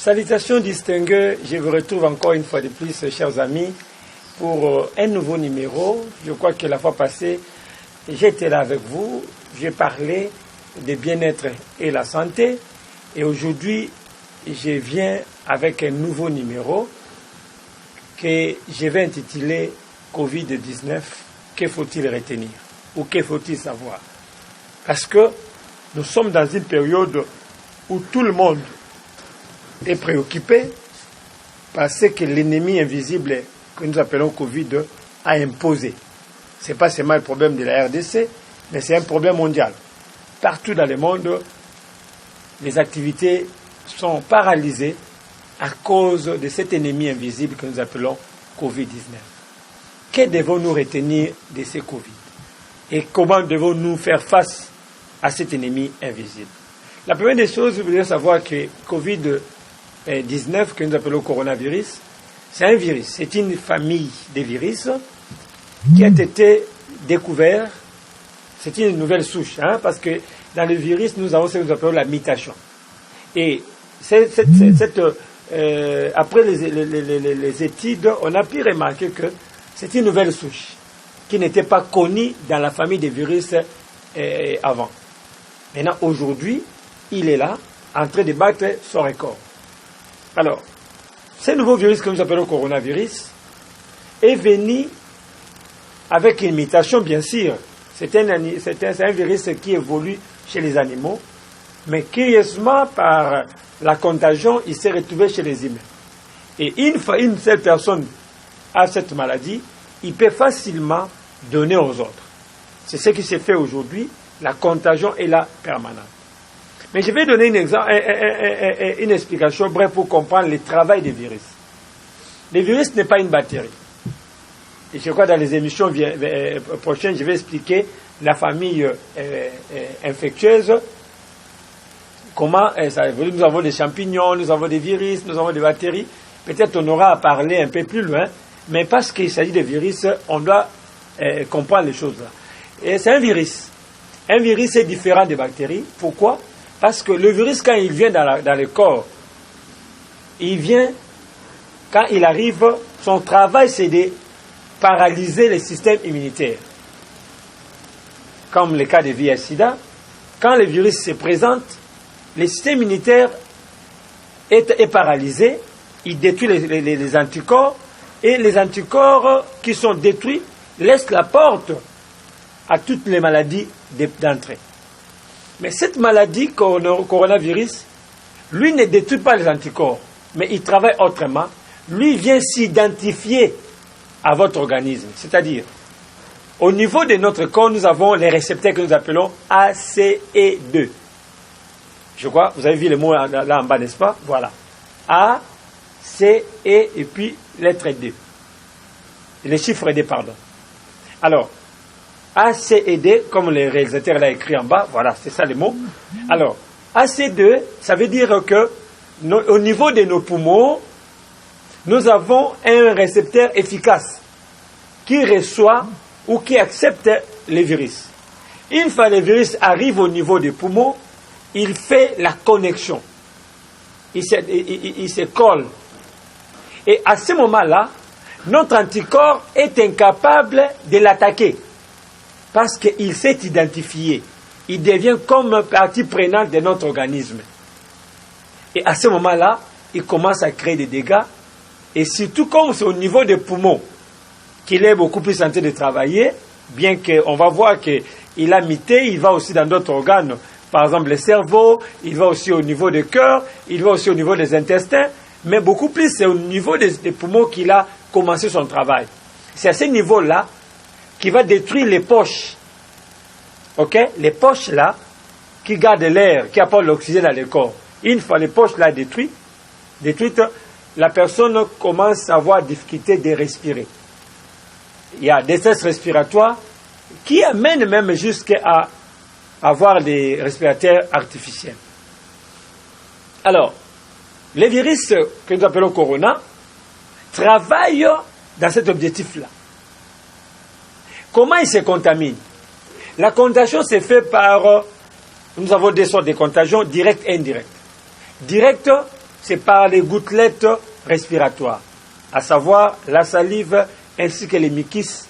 Salutations distinguées, je vous retrouve encore une fois de plus, chers amis, pour un nouveau numéro. Je crois que la fois passée, j'étais là avec vous, j'ai parlé de bien-être et la santé, et aujourd'hui, je viens avec un nouveau numéro que je vais intituler Covid-19, que faut-il retenir ou que faut-il savoir? Parce que nous sommes dans une période où tout le monde est préoccupé par ce que l'ennemi invisible que nous appelons Covid a imposé. Ce n'est pas seulement le problème de la RDC, mais c'est un problème mondial. Partout dans le monde, les activités sont paralysées à cause de cet ennemi invisible que nous appelons Covid-19. Que devons-nous retenir de ce Covid? Et comment devons-nous faire face à cet ennemi invisible? La première des choses, vous devez savoir que Covid-19, que nous appelons coronavirus, c'est un virus. C'est une famille de virus qui a été découvert. C'est une nouvelle souche, parce que dans le virus, nous avons ce que nous appelons la mutation. Et après les études, on a pu remarquer que c'est une nouvelle souche qui n'était pas connue dans la famille des virus avant. Maintenant, aujourd'hui, il est là, en train de battre son record. Alors, ce nouveau virus que nous appelons coronavirus est venu avec une mutation, bien sûr. C'est un virus qui évolue chez les animaux, mais curieusement, par la contagion, il s'est retrouvé chez les humains. Et une fois une seule personne a cette maladie, il peut facilement donner aux autres. C'est ce qui s'est fait aujourd'hui. La contagion est là permanente. Mais je vais donner une explication brève pour comprendre le travail des virus. Le virus n'est pas une bactérie. Et je crois que dans les émissions prochaines, je vais expliquer la famille infectieuse, comment ça évolue. Nous avons des champignons, nous avons des virus, nous avons des bactéries. Peut-être on aura à parler un peu plus loin, mais parce qu'il s'agit de virus, on doit comprendre les choses là. Et c'est un virus. Un virus est différent des bactéries. Pourquoi? Parce que le virus, quand il vient dans le corps, il vient, quand il arrive, son travail c'est de paralyser le système immunitaire. Comme le cas de VIH-Sida, quand le virus se présente, le système immunitaire est paralysé, il détruit les anticorps, et les anticorps qui sont détruits laissent la porte à toutes les maladies d'entrée. Mais cette maladie, coronavirus, lui ne détruit pas les anticorps, mais il travaille autrement. Lui vient s'identifier à votre organisme. C'est-à-dire, au niveau de notre corps, nous avons les récepteurs que nous appelons ACE2. Je crois, vous avez vu le mot là en bas, n'est-ce pas? Voilà. A, C, E, et puis lettre D. Le chiffre D, pardon. Alors, ACE2, comme le réalisateur l'a écrit en bas, voilà, c'est ça le mot. Alors, AC2, ça veut dire que au niveau de nos poumons, nous avons un récepteur efficace qui reçoit ou qui accepte les virus. Une fois le virus arrive au niveau des poumons, il fait la connexion. Il se colle. Et à ce moment-là, notre anticorps est incapable de l'attaquer. Parce qu'il s'est identifié. Il devient comme partie prenante de notre organisme. Et à ce moment-là, il commence à créer des dégâts. Et surtout, comme c'est au niveau des poumons qu'il est beaucoup plus en train de travailler, bien qu'on va voir qu'il a muté, il va aussi dans d'autres organes. Par exemple, le cerveau, il va aussi au niveau du cœur, il va aussi au niveau des intestins. Mais beaucoup plus, c'est au niveau des poumons qu'il a commencé son travail. C'est à ce niveau-là qui va détruire les poches. Ok? Les poches là, qui gardent l'air, qui apportent l'oxygène dans le corps. Une fois les poches là détruites, la personne commence à avoir difficulté de respirer. Il y a des détresse respiratoire qui amène même jusqu'à avoir des respirateurs artificiels. Alors, les virus que nous appelons corona travaillent dans cet objectif-là. Comment ils se contaminent? La contagion se fait par... Nous avons deux sortes de contagion, directe et indirecte. Directe, c'est par les gouttelettes respiratoires, à savoir la salive ainsi que les mucus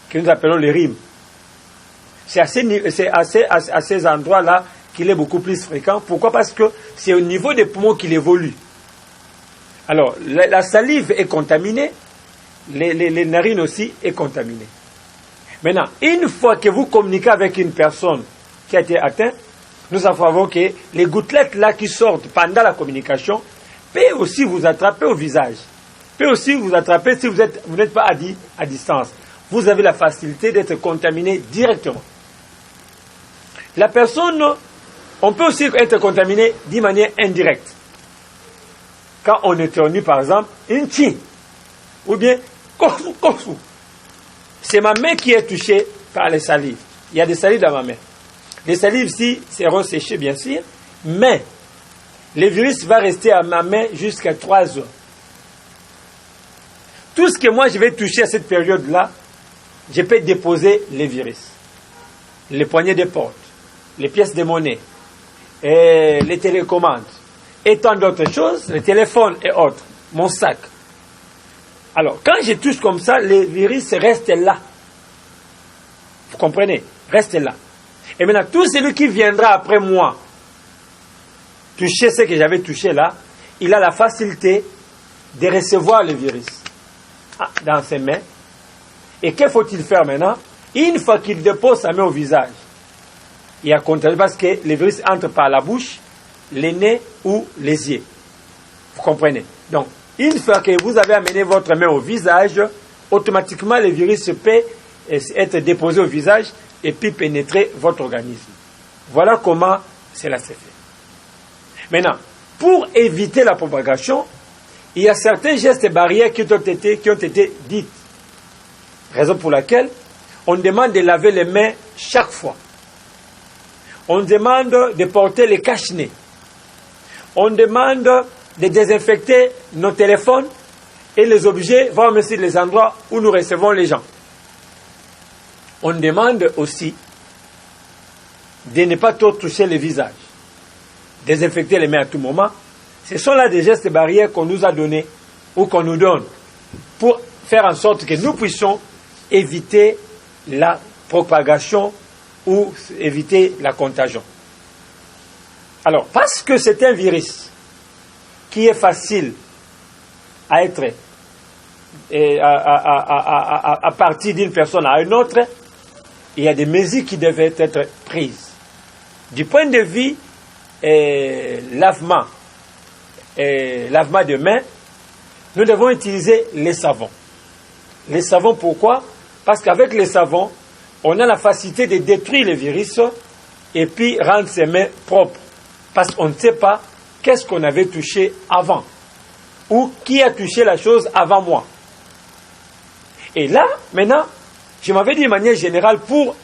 que nous appelons les rimes. C'est à ces endroits-là qu'il est beaucoup plus fréquent. Pourquoi? Parce que c'est au niveau des poumons qu'il évolue. Alors, la salive est contaminée, les narines aussi est contaminée. Maintenant, une fois que vous communiquez avec une personne qui a été atteinte, nous savons que les gouttelettes là qui sortent pendant la communication peuvent aussi vous attraper au visage. Peut aussi vous attraper si vous n'êtes pas à distance. Vous avez la facilité d'être contaminé directement. La personne, on peut aussi être contaminé d'une manière indirecte. Quand on éternue, par exemple, une chi, ou bien kosu. C'est ma main qui est touchée par les salives. Il y a des salives dans ma main. Les salives-ci seront séchées, bien sûr, mais le virus va rester à ma main jusqu'à 3 heures. Tout ce que moi je vais toucher à cette période-là, je peux déposer les virus. Les poignées de porte, les pièces de monnaie, et les télécommandes, et tant d'autres choses, les téléphones et autres, mon sac. Alors, quand je touche comme ça, les virus restent là. Vous comprenez? Restent là. Et maintenant, tout celui qui viendra après moi toucher ce que j'avais touché là, il a la facilité de recevoir le virus dans ses mains. Et que faut-il faire maintenant? Une fois qu'il dépose sa main au visage, il a contagié parce que le virus entre par la bouche, les nez ou les yeux. Vous comprenez? Donc, une fois que vous avez amené votre main au visage, automatiquement le virus peut être déposé au visage et puis pénétrer votre organisme. Voilà comment cela s'est fait. Maintenant, pour éviter la propagation, il y a certains gestes barrières qui ont été dites. Raison pour laquelle on demande de laver les mains chaque fois. On demande de porter les cache-nez. On demande de désinfecter nos téléphones et les objets, voire même les endroits où nous recevons les gens. On demande aussi de ne pas trop toucher le visage, désinfecter les mains à tout moment. Ce sont là des gestes barrières qu'on nous a donnés ou qu'on nous donne pour faire en sorte que nous puissions éviter la propagation ou éviter la contagion. Alors, parce que c'est un virus qui est facile à être à partir d'une personne à une autre, il y a des mesures qui devaient être prises. Du point de vue lavement de mains, nous devons utiliser les savons. Les savons, pourquoi? Parce qu'avec les savons, on a la facilité de détruire les virus et puis rendre ses mains propres. Parce qu'on ne sait pas qu'est-ce qu'on avait touché avant ou qui a touché la chose avant moi. Et là, maintenant, je m'avais dit de manière générale pour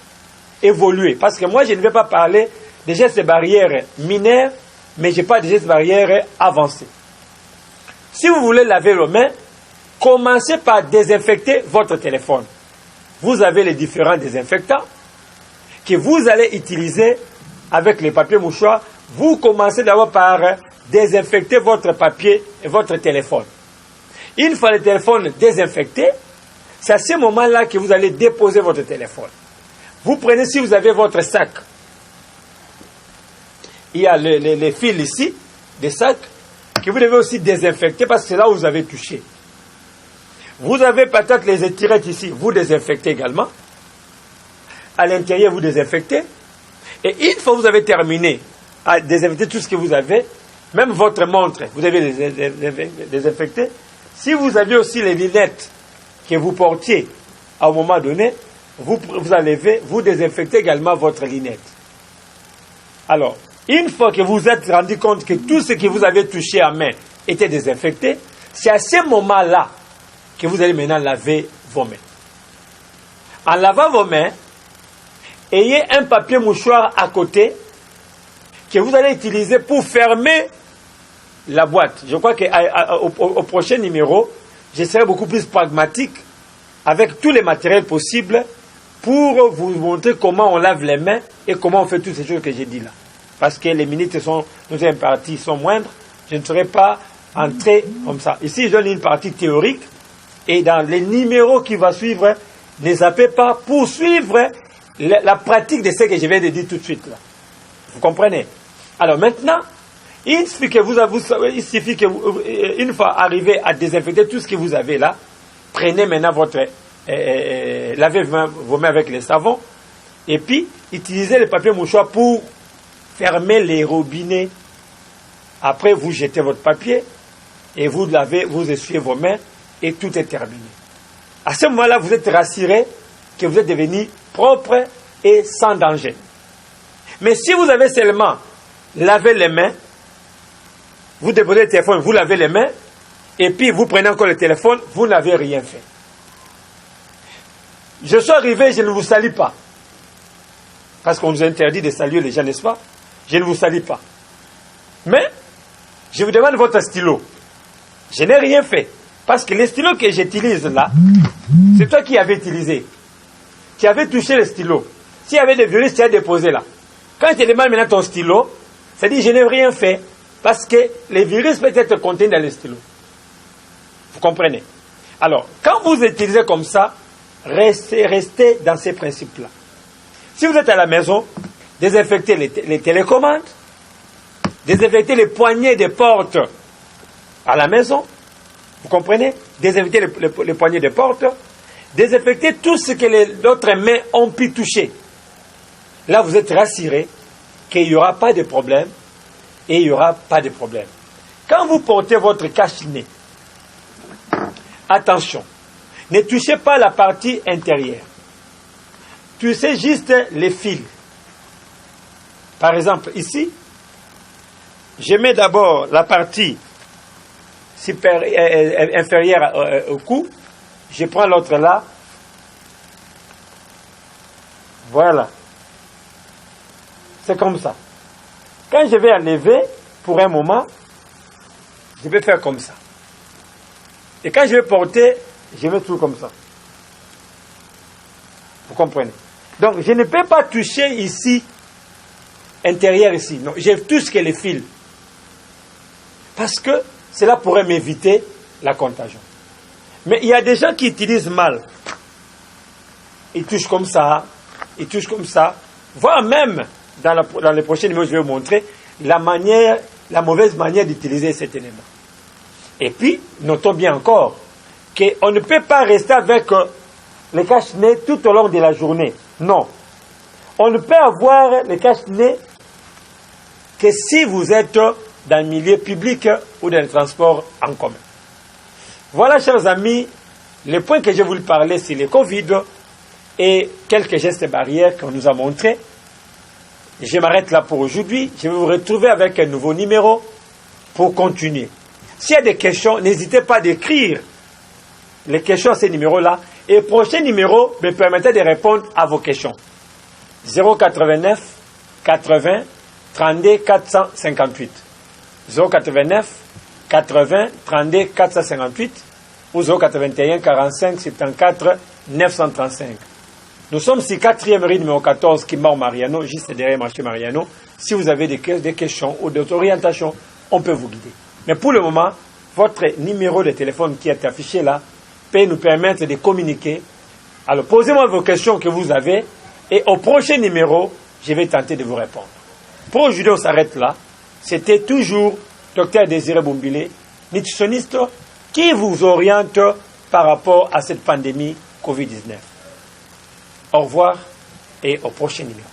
évoluer. Parce que moi, je ne vais pas parler des gestes barrières mineurs, mais je parle des gestes barrières avancés. Si vous voulez laver vos mains, commencez par désinfecter votre téléphone. Vous avez les différents désinfectants que vous allez utiliser avec les papiers mouchoirs. Vous commencez d'abord par désinfecter votre papier et votre téléphone. Une fois le téléphone désinfecté, c'est à ce moment-là que vous allez déposer votre téléphone. Vous prenez, si vous avez votre sac, il y a les fils ici, des sacs, que vous devez aussi désinfecter parce que c'est là où vous avez touché. Vous avez peut-être les étirettes ici, vous désinfectez également. À l'intérieur, vous désinfectez. Et une fois que vous avez terminé à désinfecter tout ce que vous avez, même votre montre, vous devez les désinfecter. Si vous aviez aussi les lunettes que vous portiez à un moment donné, vous enlevez, vous désinfectez également votre lunette. Alors, une fois que vous vous êtes rendu compte que tout ce que vous avez touché à main était désinfecté, c'est à ce moment-là que vous allez maintenant laver vos mains. En lavant vos mains, ayez un papier mouchoir à côté que vous allez utiliser pour fermer la boîte. Je crois qu'au prochain numéro, je serai beaucoup plus pragmatique avec tous les matériels possibles pour vous montrer comment on lave les mains et comment on fait toutes ces choses que j'ai dit là. Parce que les minutes nous imparties sont moindres, je ne saurais pas entrer comme ça. Ici, je donne une partie théorique et dans les numéros qui vont suivre, ne zappez pas pour suivre la pratique de ce que je viens de dire tout de suite. Là. Vous comprenez? Alors maintenant, il suffit que une fois arrivé à désinfecter tout ce que vous avez là, prenez maintenant votre... lavez vos mains avec le savon et puis utilisez le papier mouchoir pour fermer les robinets. Après, vous jetez votre papier et vous lavez, vous essuyez vos mains et tout est terminé. À ce moment-là, vous êtes rassuré que vous êtes devenu propre et sans danger. Mais si vous avez seulement lavé les mains, vous déposez le téléphone, vous lavez les mains, et puis vous prenez encore le téléphone, vous n'avez rien fait. Je suis arrivé, je ne vous salue pas. Parce qu'on nous interdit de saluer les gens, n'est-ce pas? Je ne vous salue pas. Mais, je vous demande votre stylo. Je n'ai rien fait. Parce que le stylo que j'utilise là, c'est toi qui avais utilisé. Tu avais touché le stylo. S'il y avait des virus, tu as déposé là. Quand tu demandes maintenant ton stylo, ça dit je n'ai rien fait. Parce que les virus peuvent être contenus dans le stylo. Vous comprenez? Alors, quand vous utilisez comme ça, restez dans ces principes-là. Si vous êtes à la maison, désinfectez les télécommandes, désinfectez les poignées des portes à la maison. Vous comprenez? Désinfectez les poignées des portes. Désinfectez tout ce que d'autres mains ont pu toucher. Là, vous êtes rassuré qu'il n'y aura pas de problème et il n'y aura pas de problème. Quand vous portez votre cache-nez, attention, ne touchez pas la partie intérieure. Touchez juste les fils. Par exemple, ici, je mets d'abord la partie inférieure au cou. Je prends l'autre là. Voilà. C'est comme ça. Quand je vais enlever, pour un moment, je vais faire comme ça. Et quand je vais porter, je mets tout comme ça. Vous comprenez? Donc, je ne peux pas toucher ici, intérieur ici. Non, je touche que les fils. Parce que cela pourrait m'éviter la contagion. Mais il y a des gens qui utilisent mal. Ils touchent comme ça, ils touchent comme ça. Voire même, dans les prochains numéros, je vais vous montrer la mauvaise manière d'utiliser cet élément. Et puis, notons bien encore qu'on ne peut pas rester avec le cache-nez tout au long de la journée. Non. On ne peut avoir le cache-nez que si vous êtes dans le milieu public ou dans le transport en commun. Voilà, chers amis, les points que je voulais parler sur le Covid et quelques gestes barrières qu'on nous a montrés. Je m'arrête là pour aujourd'hui. Je vais vous retrouver avec un nouveau numéro pour continuer. S'il y a des questions, n'hésitez pas d'écrire les questions à ces numéros-là. Et le prochain numéro me permettra de répondre à vos questions. 089 80 32 458. 089 80 32 458 ou 081 45 74 935. Nous sommes sur 4e rue numéro 14 qui mord Mariano, juste derrière marché Mariano. Si vous avez des questions ou des orientations, on peut vous guider. Mais pour le moment, votre numéro de téléphone qui est affiché là peut nous permettre de communiquer. Alors posez-moi vos questions que vous avez et au prochain numéro, je vais tenter de vous répondre. Pour aujourd'hui, on s'arrête là. C'était toujours Dr Désiré Boumbile, nutritionniste, qui vous oriente par rapport à cette pandémie Covid-19. Au revoir et au prochain numéro.